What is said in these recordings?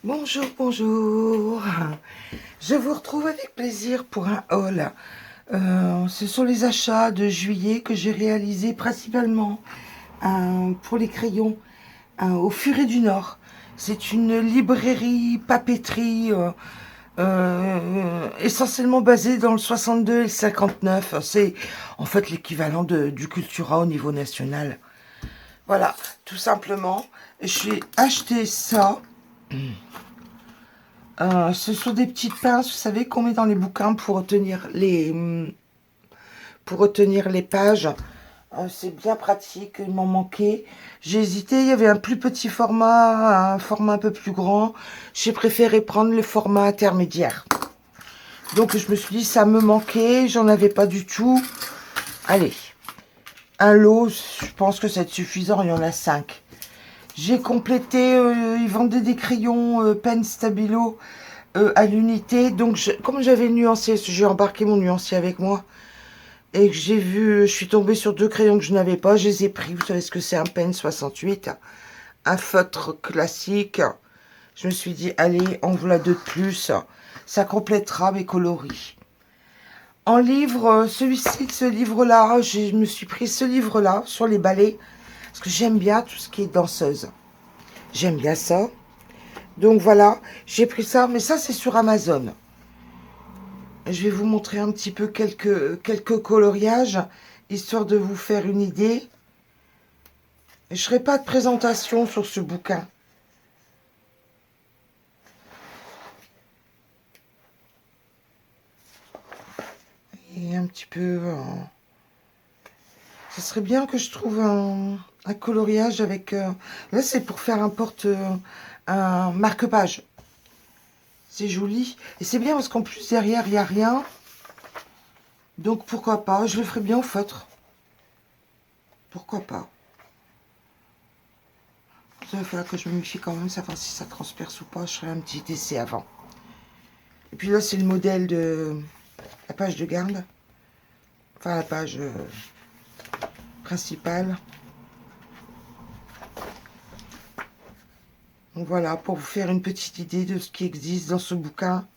Bonjour, bonjour. Je vous retrouve avec plaisir pour un haul. Ce sont les achats de juillet que j'ai réalisés principalement pour les crayons au Furet du Nord. C'est une librairie papeterie essentiellement basée dans le 62 et le 59. C'est en fait l'équivalent du Cultura au niveau national. Voilà, tout simplement. J'ai acheté ça. Ce sont des petites pinces, vous savez, qu'on met dans les bouquins pour retenir les pages. C'est bien pratique, il m'en manquait. J'ai hésité, il y avait un plus petit format, un format un peu plus grand. J'ai préféré prendre le format intermédiaire. Donc je me suis dit, ça me manquait, j'en avais pas du tout. Allez, un lot, je pense que ça va être suffisant, il y en a 5. J'ai complété, ils vendaient des crayons Pen Stabilo à l'unité. Donc, comme j'avais nuancé, j'ai embarqué mon nuancier avec moi et que j'ai vu, je suis tombée sur 2 crayons que je n'avais pas. Je les ai pris. Vous savez ce que c'est un Pen 68, un feutre classique. Je me suis dit, allez, en voilà 2 de plus. Ça complétera mes coloris. En livre, ce livre-là, je me suis pris ce livre-là sur les balais parce que j'aime bien tout ce qui est danseuse. J'aime bien ça. Donc voilà, j'ai pris ça, mais ça c'est sur Amazon. Je vais vous montrer un petit peu quelques coloriages, histoire de vous faire une idée. Je ne ferai pas de présentation sur ce bouquin. Et un petit peu... Ce serait bien que je trouve un coloriage avec... là, c'est pour faire un marque-page. C'est joli. Et c'est bien parce qu'en plus, derrière, il n'y a rien. Donc, pourquoi pas. Je le ferai bien au feutre. Pourquoi pas. Il va falloir que je me méfie quand même, savoir si ça transperce ou pas. Je ferai un petit essai avant. Et puis là, c'est le modèle de la page de garde. Enfin, la page principale. Donc voilà, pour vous faire une petite idée de ce qui existe dans ce bouquin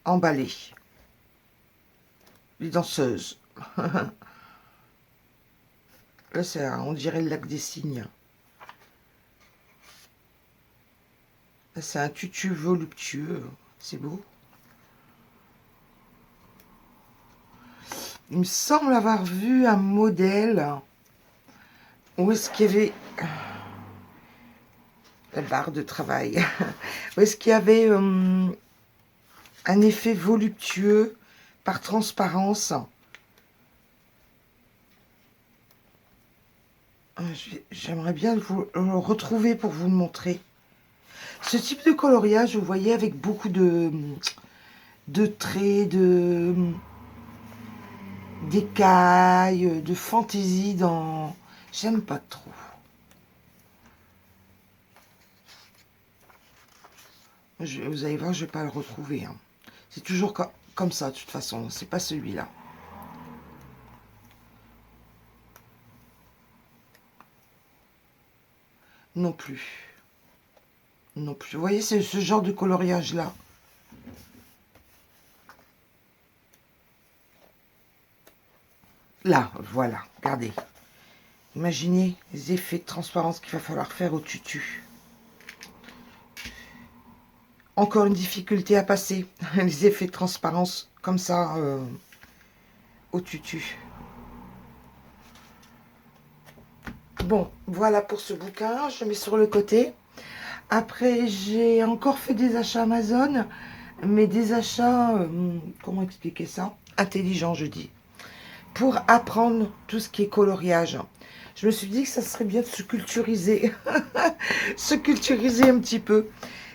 emballé. Les danseuses. Là, on dirait le lac des cygnes. Là, c'est un tutu voluptueux. C'est beau. Il me semble avoir vu un modèle. Où est-ce qu'il y avait... la barre de travail. Où est-ce qu'il y avait un effet voluptueux par transparence. J'aimerais bien vous le retrouver pour vous le montrer. Ce type de coloriage, vous voyez, avec beaucoup de traits, d'écailles, de fantaisie dans... J'aime pas trop. Vous allez voir, je vais pas le retrouver. Hein. C'est toujours comme ça, de toute façon. C'est pas celui-là. Non plus. Non plus. Vous voyez, c'est ce genre de coloriage-là. Là, voilà. Regardez. Imaginez les effets de transparence qu'il va falloir faire au tutu. Encore une difficulté à passer. Les effets de transparence comme ça au tutu. Bon, voilà pour ce bouquin. Je le mets sur le côté. Après, j'ai encore fait des achats Amazon. Mais des achats, comment expliquer ça? Intelligents, je dis. Pour apprendre tout ce qui est coloriage. Je me suis dit que ça serait bien de se culturiser. Se culturiser un petit peu.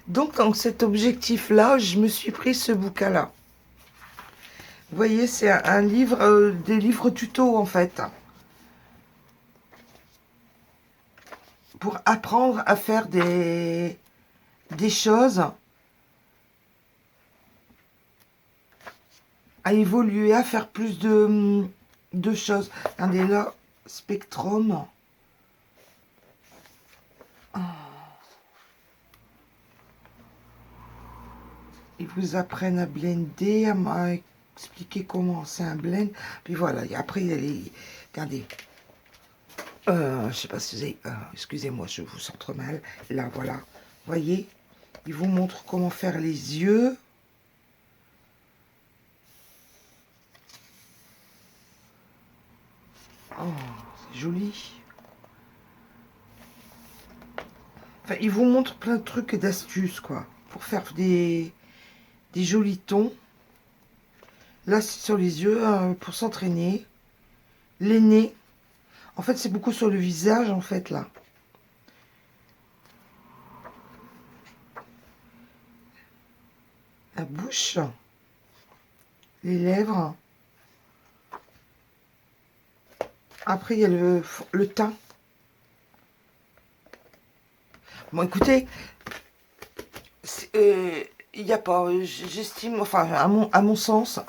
Donc, dans cet objectif-là, je me suis pris ce bouquin-là. Vous voyez, c'est un livre, des livres tuto, en fait. Pour apprendre à faire des choses, à évoluer, à faire plus de choses. Regardez là, Spectrum. ils vous apprennent à blender, à expliquer comment c'est un blend. Puis voilà, et après, il y a les... Regardez. Je sais pas si vous avez... excusez-moi, je vous centre mal. Là, voilà. Voyez, ils vous montrent comment faire les yeux. Oh, c'est joli. Enfin, ils vous montrent plein de trucs et d'astuces, quoi. Pour faire des jolis tons. Là, c'est sur les yeux, pour s'entraîner. Les nez. En fait, c'est beaucoup sur le visage, en fait, là. La bouche. Les lèvres. Après, il y a le teint. Bon, écoutez, il n'y a pas, j'estime, enfin, à mon sens,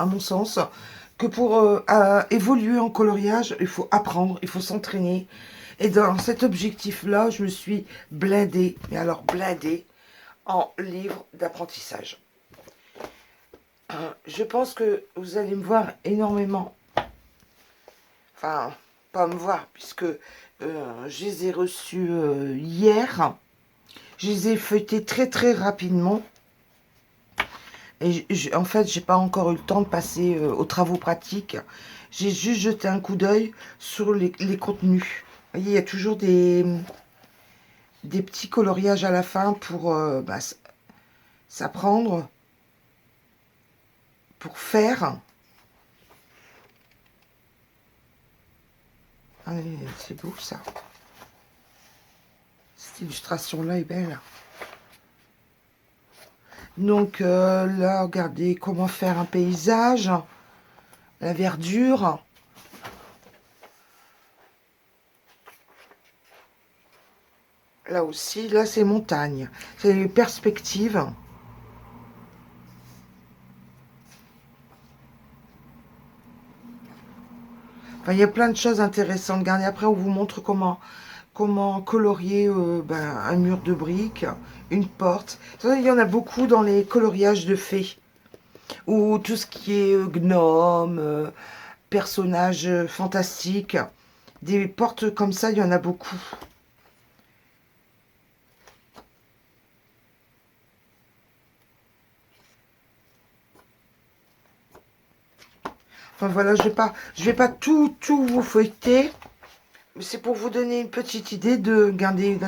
que pour évoluer en coloriage, il faut apprendre, il faut s'entraîner. Et dans cet objectif-là, je me suis blindée, mais alors blindée, en livre d'apprentissage. Je pense que vous allez me voir énormément. Enfin, pas me voir, puisque je les ai reçus hier. Je les ai feuilletés très très rapidement. Et en fait, j'ai pas encore eu le temps de passer aux travaux pratiques. J'ai juste jeté un coup d'œil sur les contenus. Vous voyez, il y a toujours des petits coloriages à la fin pour s'apprendre, pour faire. Allez, c'est beau ça. Cette illustration-là est belle. Donc là, regardez comment faire un paysage. La verdure. Là aussi, là c'est montagne. C'est les perspectives. Enfin, il y a plein de choses intéressantes. Regardez, après, on vous montre comment colorier un mur de briques, une porte. Il y en a beaucoup dans les coloriages de fées. Ou tout ce qui est gnome, personnages fantastiques. Des portes comme ça, il y en a beaucoup. Enfin voilà, je vais pas tout vous feuilleter. Mais c'est pour vous donner une petite idée de garder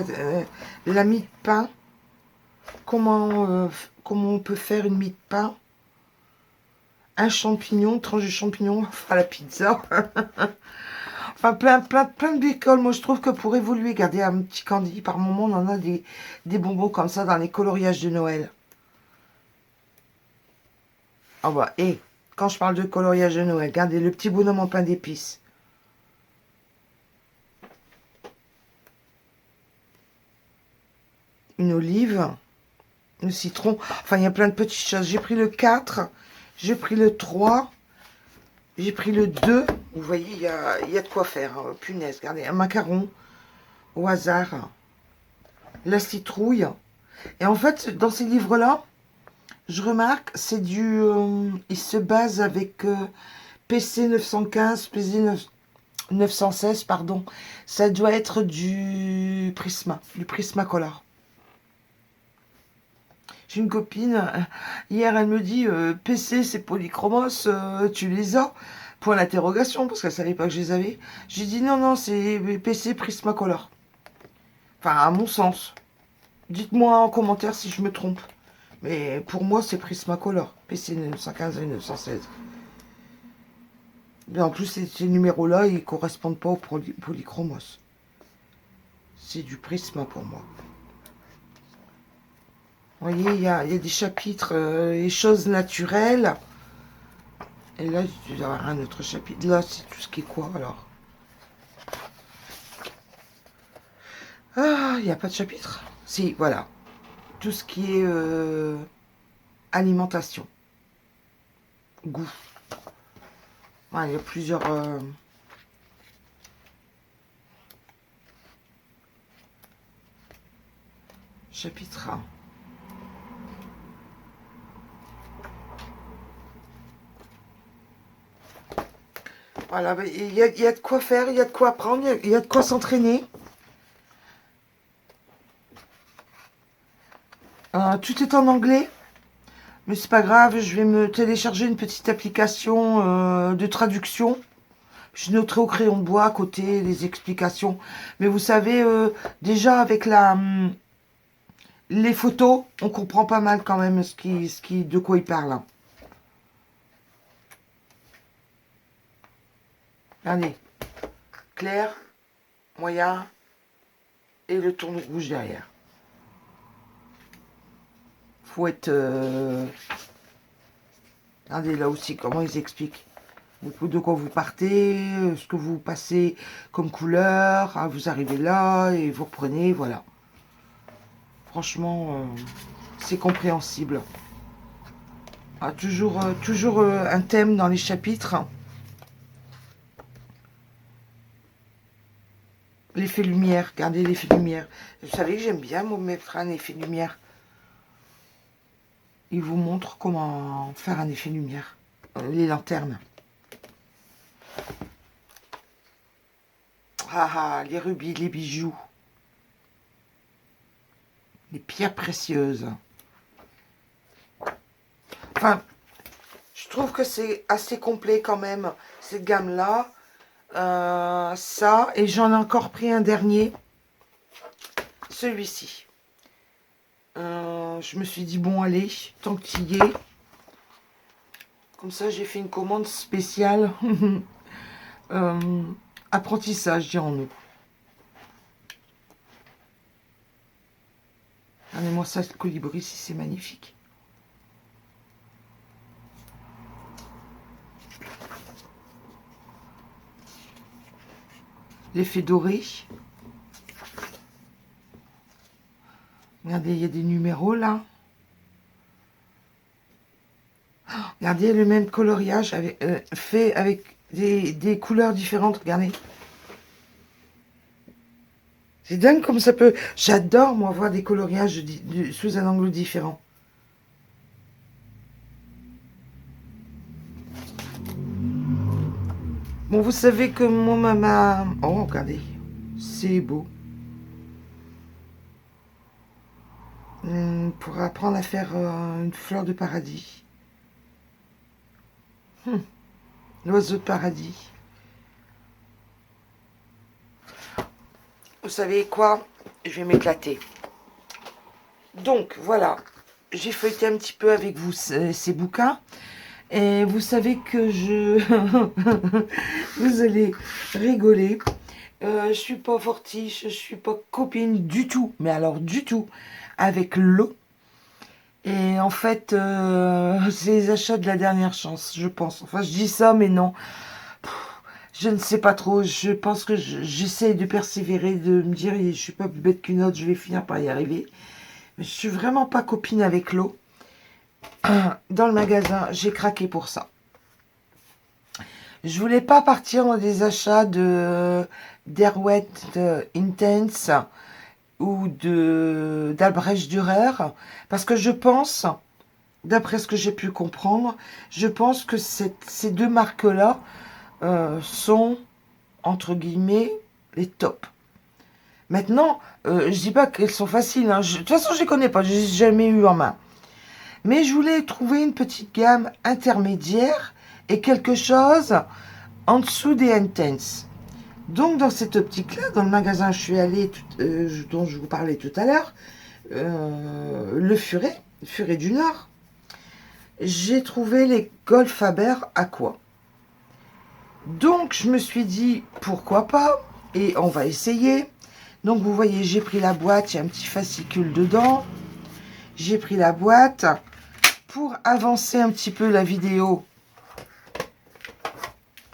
la mie de pain. Comment on peut faire une mie de pain. Un champignon, tranche de champignon, on fera la pizza. Enfin, plein de bricoles. Moi, je trouve que pour évoluer, garder un petit candy, par moment, on en a des bonbons comme ça dans les coloriages de Noël. Ah bah, et quand je parle de coloriage de Noël, regardez le petit bonhomme en pain d'épices. Une olive, le citron. Enfin, il y a plein de petites choses. J'ai pris le 4, j'ai pris le 3, j'ai pris le 2. Vous voyez, il y a de quoi faire. Hein. Punaise, regardez, un macaron au hasard. La citrouille. Et en fait, dans ces livres-là, je remarque, c'est il se base avec PC 915, PC 916, pardon. Ça doit être du Prismacolor. J'ai une copine, hier elle me dit PC c'est Polychromos, tu les as? Point d'interrogation, parce qu'elle savait pas que je les avais. J'ai dit non, non, c'est PC Prismacolor. Enfin, à mon sens. Dites-moi en commentaire si je me trompe. Mais pour moi, c'est Prismacolor. PC 915 et 916. Mais en plus, ces numéros-là, ils correspondent pas au Polychromos. C'est du Prisma pour moi. Vous voyez, il y a des chapitres, les choses naturelles. Et là, il dois y avoir un autre chapitre. Là, c'est tout ce qui est quoi, alors? Ah, il n'y a pas de chapitre? Si, voilà. Tout ce qui est alimentation. Goût. Ouais, il y a plusieurs... chapitres. Voilà, il y a de quoi faire, il y a de quoi apprendre, il y a de quoi s'entraîner. Tout est en anglais, mais c'est pas grave, je vais me télécharger une petite application de traduction. Je noterai au crayon de bois à côté les explications. Mais vous savez, déjà avec les photos, on comprend pas mal quand même de quoi il parle. Regardez, clair, moyen et le tourne rouge derrière. Faut être... Regardez là aussi comment ils expliquent. De quoi vous partez, ce que vous passez comme couleur, hein, vous arrivez là et vous reprenez, voilà. Franchement, c'est compréhensible. Ah, toujours un thème dans les chapitres. L'effet lumière, regardez l'effet lumière. Vous savez que j'aime bien moi, mettre un effet lumière. Il vous montre comment faire un effet lumière. Les lanternes. Ah ah, les rubis, les bijoux. Les pierres précieuses. Enfin, je trouve que c'est assez complet quand même, cette gamme-là. Ça, et j'en ai encore pris un dernier. Celui-ci. Je me suis dit, bon, allez, tant que tu y es. Comme ça, j'ai fait une commande spéciale. Apprentissage, dirons-nous. Regardez-moi ça, le colibri, si c'est magnifique. L'effet doré. Regardez, il y a des numéros là. Regardez le même coloriage fait avec des couleurs différentes. Regardez. C'est dingue comme ça peut... J'adore, moi, voir des coloriages sous un angle différent. Bon, vous savez que mon maman... Oh, regardez. C'est beau. Pour apprendre à faire une fleur de paradis. L'oiseau de paradis. Vous savez quoi? Je vais m'éclater. Donc, voilà. J'ai feuilleté un petit peu avec vous ces bouquins. Et vous savez que vous allez rigoler. Je suis pas fortiche, je suis pas copine du tout. Mais alors, du tout. Avec l'eau. Et en fait, c'est les achats de la dernière chance, je pense. Enfin, je dis ça, mais non. Je ne sais pas trop. Je pense que j'essaie de persévérer, de me dire, je suis pas plus bête qu'une autre, je vais finir par y arriver. Mais je suis vraiment pas copine avec l'eau. Dans le magasin, j'ai craqué pour ça. Je voulais pas partir dans des achats d'Airwet Intense ou d'Albrecht Dürer, parce que je pense, d'après ce que j'ai pu comprendre, je pense que ces deux marques-là sont, entre guillemets, les tops. Maintenant, je dis pas qu'elles sont faciles, hein. De toute façon, je les connais pas, je les ai jamais eu en main. Mais je voulais trouver une petite gamme intermédiaire et quelque chose en dessous des Intense. Donc, dans cette optique-là, dans le magasin où je suis allée, dont je vous parlais tout à l'heure, le Furet du Nord, j'ai trouvé les Goldfaber Aqua. Donc, je me suis dit, pourquoi pas? Et on va essayer. Donc, vous voyez, j'ai pris la boîte, il y a un petit fascicule dedans. J'ai pris la boîte. Pour avancer un petit peu la vidéo,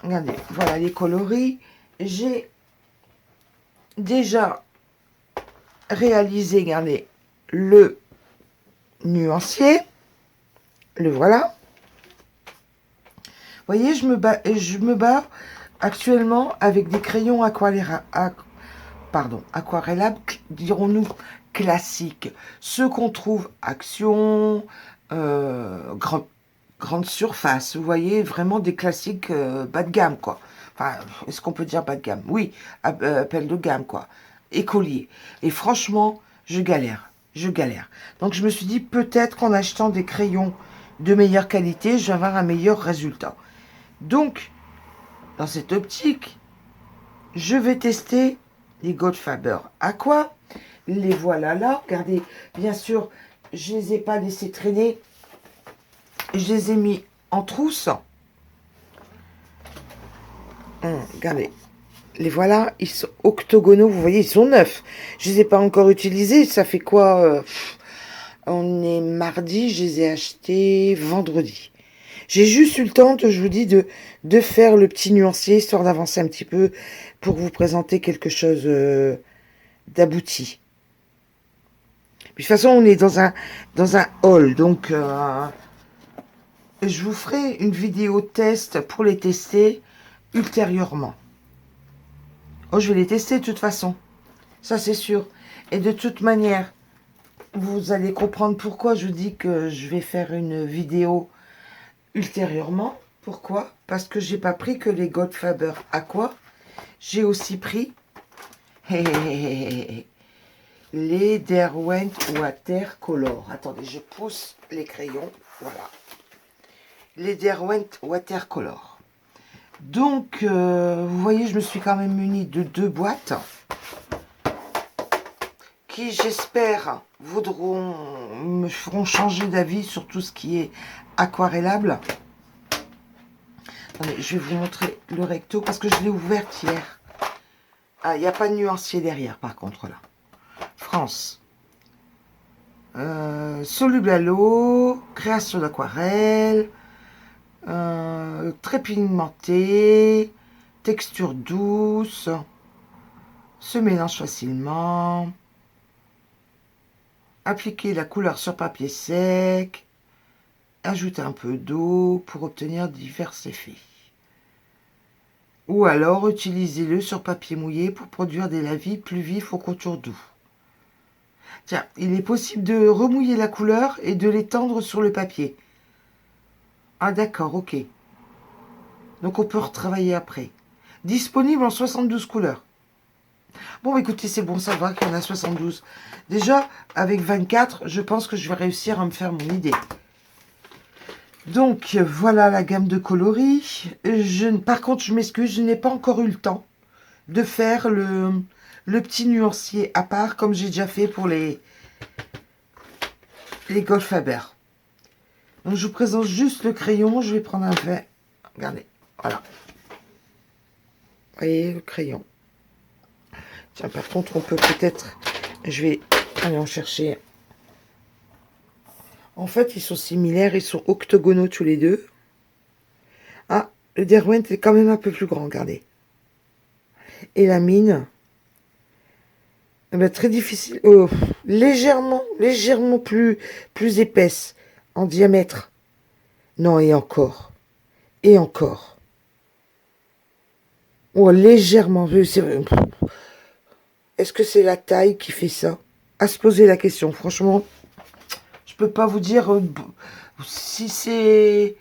regardez, voilà les coloris. J'ai déjà réalisé, regardez, le nuancier. Le voilà. Vous voyez, je me bats actuellement avec des crayons aquarellables, dirons-nous, classiques. Ceux qu'on trouve Action, grande surface. Vous voyez, vraiment des classiques bas de gamme, quoi. Enfin, est-ce qu'on peut dire bas de gamme? Oui, appel de gamme, quoi. Écolier. Et franchement, je galère. Je galère. Donc, je me suis dit, peut-être qu'en achetant des crayons de meilleure qualité, je vais avoir un meilleur résultat. Donc, dans cette optique, je vais tester les Goldfaber Aqua. Les voilà là. Regardez, bien sûr, je ne les ai pas laissés traîner. Je les ai mis en trousse. Regardez. Les voilà, ils sont octogonaux. Vous voyez, ils sont neufs. Je ne les ai pas encore utilisés. Ça fait quoi on est mardi, je les ai achetés vendredi. J'ai juste eu le temps, je vous dis, de faire le petit nuancier, histoire d'avancer un petit peu pour vous présenter quelque chose d'abouti. De toute façon, on est dans un hall, donc je vous ferai une vidéo test pour les tester ultérieurement. Oh, je vais les tester de toute façon, ça c'est sûr. Et de toute manière, vous allez comprendre pourquoi je dis que je vais faire une vidéo ultérieurement. Pourquoi? Parce que j'ai pas pris que les Goldfaber Aqua, j'ai aussi pris les Derwent Watercolor. Attendez, je pousse les crayons. Voilà. Les Derwent Watercolor. Donc, vous voyez, je me suis quand même munie de 2 boîtes qui, j'espère, me feront changer d'avis sur tout ce qui est aquarellable. Attendez, je vais vous montrer le recto parce que je l'ai ouvert hier. Ah, il n'y a pas de nuancier derrière, par contre, là. France. Soluble à l'eau, création d'aquarelle, très pigmenté, texture douce, se mélange facilement, appliquer la couleur sur papier sec, ajouter un peu d'eau pour obtenir divers effets. Ou alors utilisez-le sur papier mouillé pour produire des lavis plus vifs au contour doux. Tiens, il est possible de remouiller la couleur et de l'étendre sur le papier. Ah d'accord, ok. Donc on peut retravailler après. Disponible en 72 couleurs. Bon, écoutez, c'est bon, ça va qu'il y en a 72. Déjà, avec 24, je pense que je vais réussir à me faire mon idée. Donc, voilà la gamme de coloris. Par contre, je m'excuse, je n'ai pas encore eu le temps de faire le petit nuancier à part, comme j'ai déjà fait pour les Goldfaber. Donc, je vous présente juste le crayon. Je vais prendre un verre. Regardez, voilà. Vous voyez, le crayon. Tiens, par contre, on peut peut-être... Je vais aller en chercher. En fait, ils sont similaires. Ils sont octogonaux tous les deux. Ah, le Derwent est quand même un peu plus grand, regardez. Et la mine... Eh ben, très difficile. Oh, légèrement plus épaisse en diamètre. Non, et encore. Et encore. Oh, légèrement. Est-ce que c'est la taille qui fait ça? À se poser la question. Franchement, je peux pas vous dire si c'est...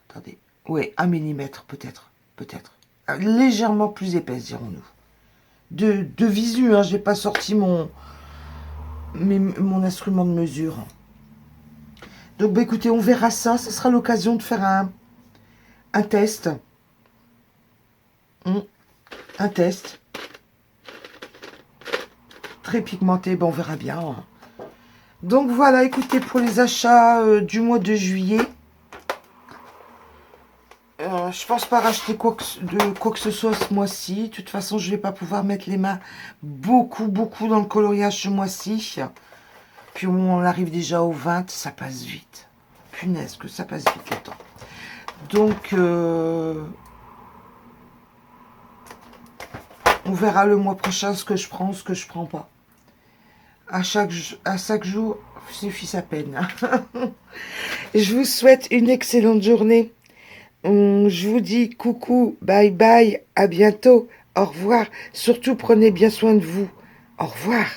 Attendez. Ouais, 1 millimètre peut-être. Peut-être. Légèrement plus épaisse, dirons-nous. De visu, hein, j'ai pas sorti mon instrument de mesure. Donc, bah, écoutez, on verra ça. Ce sera l'occasion de faire un test. Un test. Très pigmenté, ben, on verra bien. Donc, voilà, écoutez, pour les achats du mois de juillet, je pense pas racheter quoi que ce soit ce mois-ci. De toute façon, je vais pas pouvoir mettre les mains beaucoup dans le coloriage ce mois-ci. Puis on arrive déjà au 20, ça passe vite. Punaise, que ça passe vite le temps. Donc, on verra le mois prochain ce que je prends, ce que je prends pas. À chaque jour, suffit sa peine. Je vous souhaite une excellente journée. Je vous dis coucou, bye bye, à bientôt, au revoir. Surtout, prenez bien soin de vous. Au revoir.